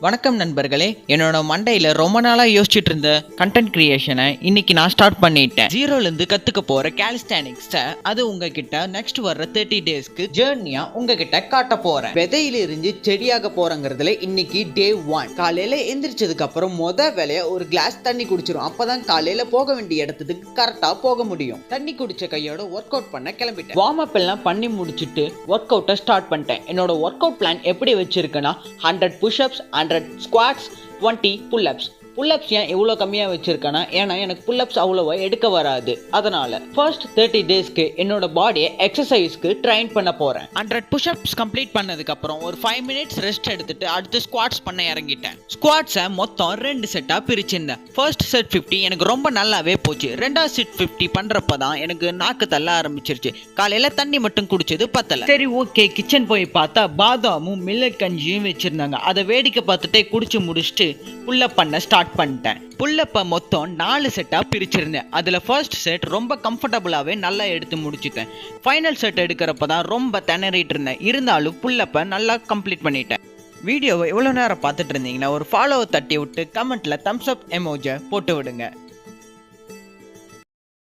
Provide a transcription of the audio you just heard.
வணக்கம் நண்பர்களே, என்னோட மண்டையில ரொம்ப நாளா யோசிச்சுட்டு இருந்த கண்டென்ட் கிரியேஷனை இன்னைக்கு நான் ஸ்டார்ட் பண்ணிட்டேன். ஜீரோல இருந்து கத்துக்க போற காலிஸ்டானிக்ஸ அது உங்ககிட்ட நெக்ஸ்ட் வர்ற 30 டேஸ்க்கு ஜேர்னியா உங்ககிட்ட காட்ட போறேன். விதையில இருந்து செடியாக போறங்கிறதுல இன்னைக்கு டே 1. காலையில எந்திரிச்சதுக்கு அப்புறம் வேலையா ஒரு கிளாஸ் தண்ணி குடிச்சிரும். அப்பதான் காலையில போக வேண்டிய இடத்துக்கு கரெக்டா போக முடியும். தண்ணி குடிச்ச கையோட ஒர்க் அவுட் பண்ண கிளம்பிட்டேன். வார்ம் அப் எல்லாம் பண்ணி முடிச்சுட்டு ஒர்க் அவுட்டை ஸ்டார்ட் பண்ணிட்டேன். என்னோட ஒர்க் அவுட் பிளான் எப்படி வச்சிருக்கேன்னா 100 புஷ்அப்ஸ், 100 squats, 20 pull-ups. புல்லப்ஸ் ஏன் இவ்வளோ கம்மியாக வச்சிருக்கேன்னா, ஏன்னா எனக்கு புல்லப்ஸ் அவ்வளோவா எடுக்க வராது. அதனால ஃபர்ஸ்ட் 30 டேஸ்க்கு என்னோட பாடியை எக்ஸசைஸ்க்கு ட்ரைன் பண்ண போறேன். 100 புஷ்அப்ஸ் கம்ப்ளீட் பண்ணதுக்கு அப்புறம் ஒரு 5 மினிட்ஸ் ரெஸ்ட் எடுத்துட்டு அடுத்து ஸ்குவாட்ஸ் பண்ண இறங்கிட்டேன். ஸ்குவாட்ஸை மொத்தம் 2 செட்டாக பிரிச்சிருந்தேன். ஃபர்ஸ்ட் செட் 50 எனக்கு ரொம்ப நல்லாவே போச்சு. ரெண்டாவது செட் 50 பண்றப்ப தான் எனக்கு நாக்கு தள்ள ஆரம்பிச்சிருச்சு. காலையில தண்ணி மட்டும் குடிச்சது பத்தல. சரி ஓகே, கிச்சன் போய் பார்த்தா பாதாமும் மில்லட் கஞ்சியும் வச்சிருந்தாங்க. அதை வேடிக்கை பார்த்துட்டே குடிச்சு முடிச்சுட்டு புல்லப் பண்ண ஸ்டார்ட் பண்ணிட்டேன். புல்லப்ப மொத்தம் 4 செட்டா பிரிச்சிருந்தேன். அதுல ஃபர்ஸ்ட் செட் ரொம்ப கம்ஃபர்டபுளாவே நல்லா எடுத்து முடிச்சிட்டேன். ஃபைனல் செட் எடுக்கிறப்ப தான் ரொம்ப திணறிட்டு இருந்தேன். இருந்தாலும் புல்லப்ப நல்லா கம்ப்ளீட் பண்ணிட்டேன். வீடியோவை எவ்வளோ நேரம் பார்த்துட்டு இருந்தீங்கன்னா ஒரு ஃபாலோவை தட்டி விட்டு கமெண்ட்ல தம்ஸ் அப் எமோஜை போட்டு விடுங்க.